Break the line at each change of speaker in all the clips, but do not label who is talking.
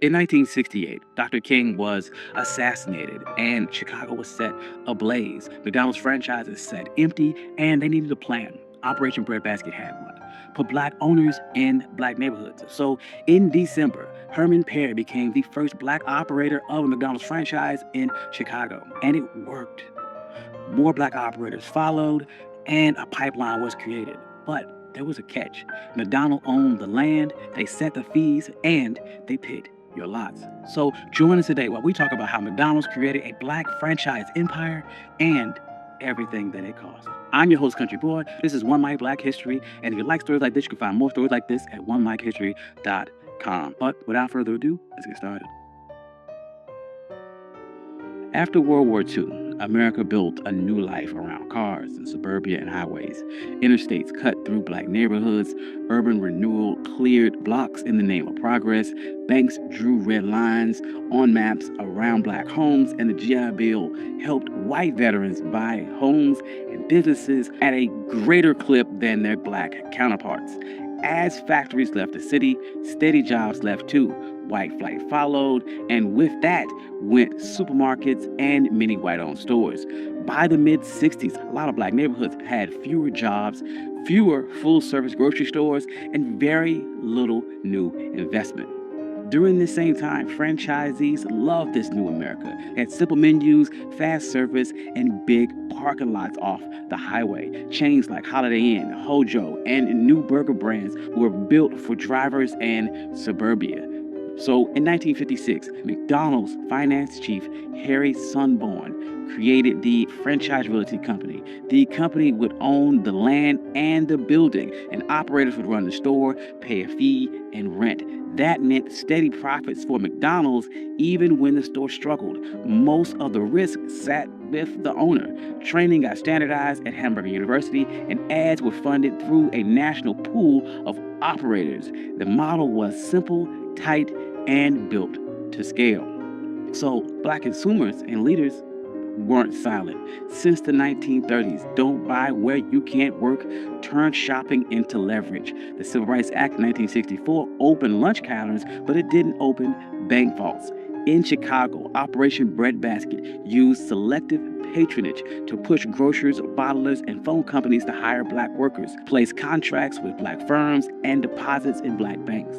In 1968, Dr. King was assassinated and Chicago was set ablaze. McDonald's franchises sat empty and they needed a plan. Operation Breadbasket had one. Put black owners in black neighborhoods. So in December, Herman Perry became the first black operator of a McDonald's franchise in Chicago. And it worked. More black operators followed and a pipeline was created. But there was a catch. McDonald owned the land, they set the fees, and they picked your lots. So join us today while we talk about how McDonald's created a black franchise empire and everything that it cost. I'm your host, Country Boy. This is One Mic Black History, and if you like stories like this, you can find more stories like this at onemichistory.com. But without further ado, let's get started. After World War II, America built a new life around cars and suburbia and highways. Interstates cut through black neighborhoods, urban renewal cleared blocks in the name of progress, banks drew red lines on maps around black homes, and the GI Bill helped white veterans buy homes and businesses at a greater clip than their black counterparts. As factories left the city, steady jobs left too. White flight followed, and with that went supermarkets and many white-owned stores. By the mid-60s, a lot of black neighborhoods had fewer jobs, fewer full-service grocery stores, and very little new investment. During this same time, franchisees loved this new America. They had simple menus, fast service, and big parking lots off the highway. Chains like Holiday Inn, Hojo, and new burger brands were built for drivers and suburbia. So in 1956, McDonald's finance chief Harry Sunborn created the Franchise Realty Company. The company would own the land and the building, and operators would run the store, pay a fee, and rent. That meant steady profits for McDonald's even when the store struggled. Most of the risk sat with the owner. Training got standardized at Hamburger University, and ads were funded through a national pool of operators. The model was simple, tight, and built to scale. So black consumers and leaders weren't silent. Since the 1930s, don't buy where you can't work turned shopping into leverage. The Civil Rights Act of 1964 opened lunch counters, but it didn't open bank vaults. In Chicago, Operation Breadbasket used selective patronage to push grocers, bottlers, and phone companies to hire black workers, place contracts with black firms, and deposits in black banks.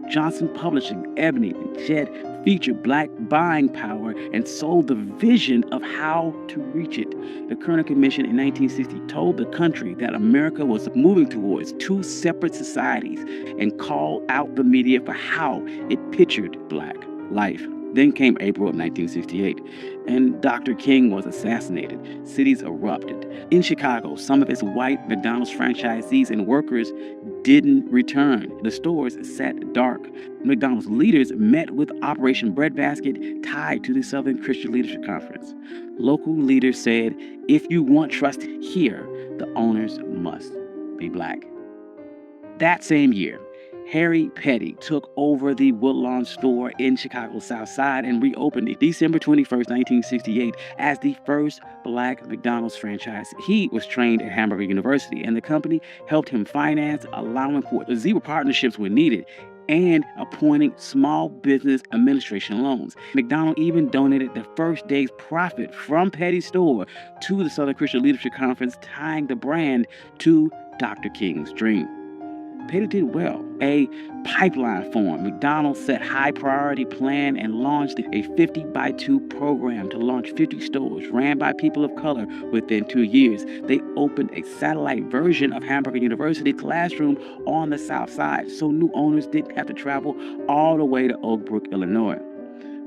Johnson Publishing, Ebony, and Chet featured black buying power and sold the vision of how to reach it. The Kerner Commission in 1960 told the country that America was moving towards two separate societies and called out the media for how it pictured black life. Then came April of 1968, and Dr. King was assassinated. Cities erupted. In Chicago, some of its white McDonald's franchisees and workers didn't return. The stores sat dark. McDonald's leaders met with Operation Breadbasket tied to the Southern Christian Leadership Conference. Local leaders said, if you want trust here, the owners must be black. That same year, Harry Petty took over the Woodlawn store in Chicago's South Side and reopened it December 21st, 1968 as the first black McDonald's franchise. He was trained at Hamburger University, and the company helped him finance, allowing for zero partnerships when needed, and appointing small business administration loans. McDonald even donated the first day's profit from Petty's store to the Southern Christian Leadership Conference, tying the brand to Dr. King's dream. Petty did well. A pipeline formed. McDonald's set high priority plan and launched a 50 by 2 program to launch 50 stores ran by people of color within 2 years. They opened a satellite version of Hamburger University classroom on the South Side, so new owners didn't have to travel all the way to Oak Brook, Illinois.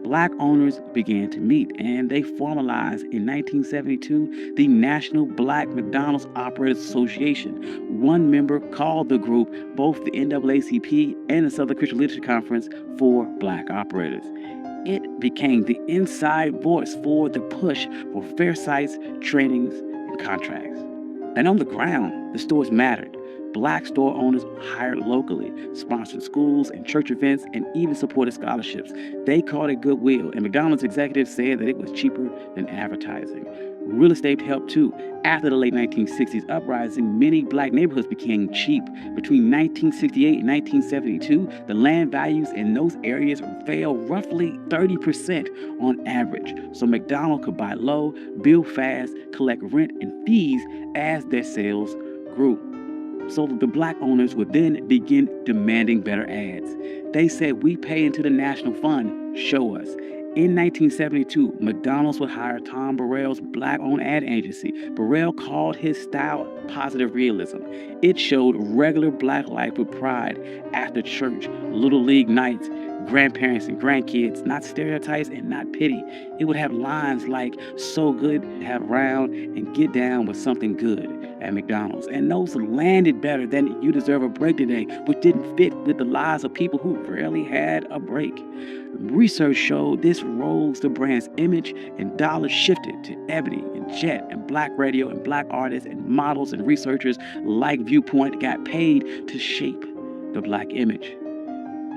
Black owners began to meet, and they formalized in 1972 the National Black McDonald's Operators Association. One member called the group both the NAACP and the Southern Christian Leadership Conference for Black operators. It became the inside voice for the push for fair sites, trainings, and contracts. And on the ground, the stores mattered. Black store owners hired locally, sponsored schools and church events, and even supported scholarships. They called it goodwill, and McDonald's executives said that it was cheaper than advertising. Real estate helped too. After the late 1960s uprising, many black neighborhoods became cheap. Between 1968 and 1972, the land values in those areas fell roughly 30% on average. So McDonald's could buy low, build fast, collect rent and fees as their sales grew. So the black owners would then begin demanding better ads. They said, "We pay into the national fund, show us." In 1972, McDonald's would hire Tom Burrell's black-owned ad agency. Burrell called his style positive realism. It showed regular black life with pride after church, little league nights, grandparents and grandkids, not stereotypes and not pity. It would have lines like, "So good to have around," and "Get down with something good" at McDonald's. And those landed better than "You deserve a break today," which didn't fit with the lives of people who rarely had a break. Research showed this rose the brand's image, and dollars shifted to Ebony and Jet and black radio, and black artists and models and researchers like Viewpoint got paid to shape the black image.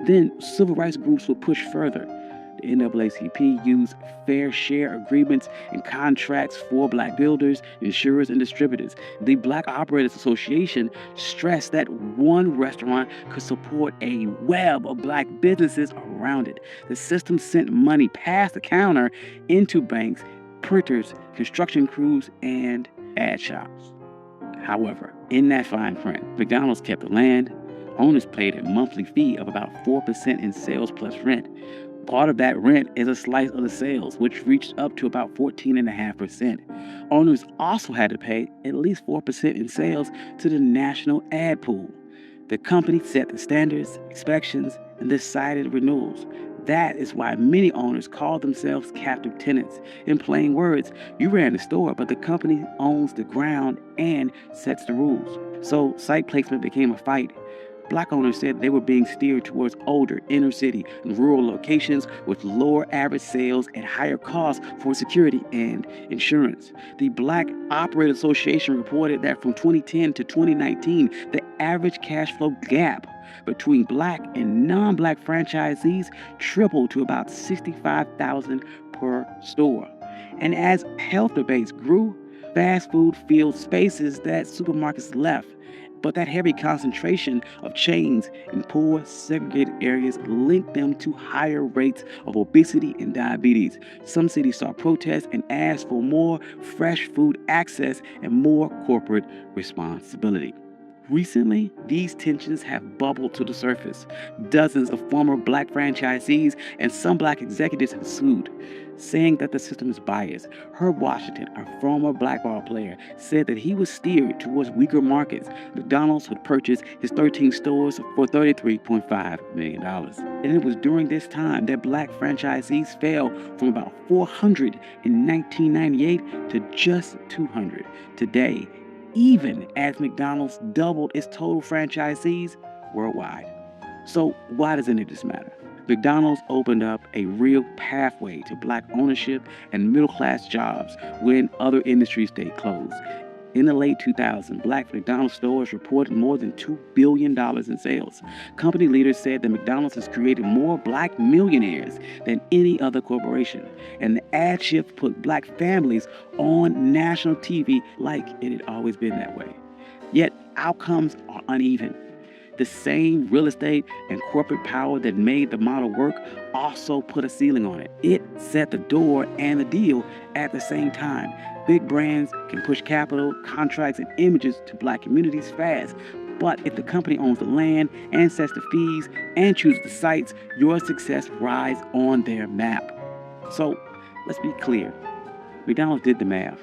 Then civil rights groups would push further. The NAACP used fair share agreements and contracts for black builders, insurers, and distributors. The Black Operators Association stressed that one restaurant could support a web of black businesses around it. The system sent money past the counter into banks, printers, construction crews, and ad shops. However, in that fine print, McDonald's kept the land. Owners paid a monthly fee of about 4% in sales plus rent. Part of that rent is a slice of the sales, which reached up to about 14.5%. Owners also had to pay at least 4% in sales to the national ad pool. The company set the standards, inspections, and decided renewals. That is why many owners call themselves captive tenants. In plain words, you ran the store, but the company owns the ground and sets the rules. So site placement became a fight. Black owners said they were being steered towards older inner city and rural locations with lower average sales and higher costs for security and insurance. The Black Operators Association reported that from 2010 to 2019, the average cash flow gap between black and non-black franchisees tripled to about $65,000 per store. And as health debates grew, fast food filled spaces that supermarkets left. But that heavy concentration of chains in poor, segregated areas linked them to higher rates of obesity and diabetes. Some cities saw protests and asked for more fresh food access and more corporate responsibility. Recently, these tensions have bubbled to the surface. Dozens of former black franchisees and some black executives have sued, saying that the system is biased. Herb Washington, a former black ball player, said that he was steered towards weaker markets. McDonald's would purchase his 13 stores for $33.5 million. And it was during this time that black franchisees fell from about 400 in 1998 to just 200 today, even as McDonald's doubled its total franchisees worldwide. So why does any of this matter? McDonald's opened up a real pathway to black ownership and middle-class jobs when other industries stayed closed. In the late 2000s, black McDonald's stores reported more than $2 billion in sales. Company leaders said that McDonald's has created more black millionaires than any other corporation. And the ad shift put black families on national TV like it had always been that way. Yet outcomes are uneven. The same real estate and corporate power that made the model work also put a ceiling on it. It set the door and the deal at the same time. Big brands can push capital, contracts, and images to black communities fast. But if the company owns the land and sets the fees and chooses the sites, your success rides on their map. So let's be clear. McDonald's did the math.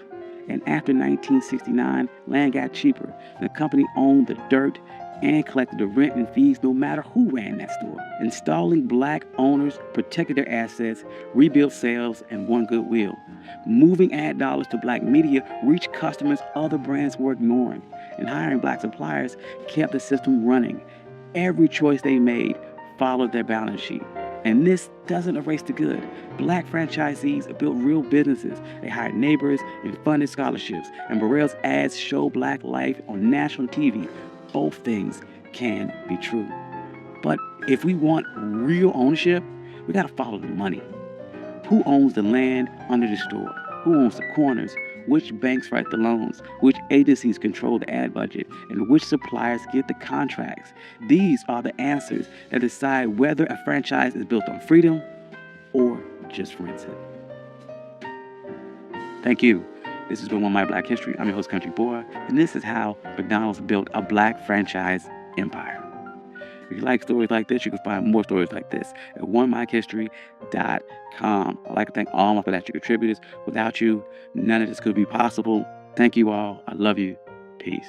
And after 1969, land got cheaper. The company owned the dirt and collected the rent and fees no matter who ran that store. Installing black owners protected their assets, rebuilt sales, and won goodwill. Moving ad dollars to black media reached customers other brands were ignoring. And hiring black suppliers kept the system running. Every choice they made followed their balance sheet. And this doesn't erase the good. Black franchisees built real businesses. They hired neighbors and funded scholarships. And Burrell's ads show black life on national TV. both things can be true. But if we want real ownership, we got to follow the money. Who owns the land under the store? Who owns the corners? Which banks write the loans? Which agencies control the ad budget? And which suppliers get the contracts? These are the answers that decide whether a franchise is built on freedom or just rented. Thank you. This has been One My Black History. I'm your host, Country Boy, and this is how McDonald's built a black franchise empire. If you like stories like this, you can find more stories like this at onemyhistory.com. I'd like to thank all my financial contributors. Without you, none of this could be possible. Thank you all. I love you. Peace.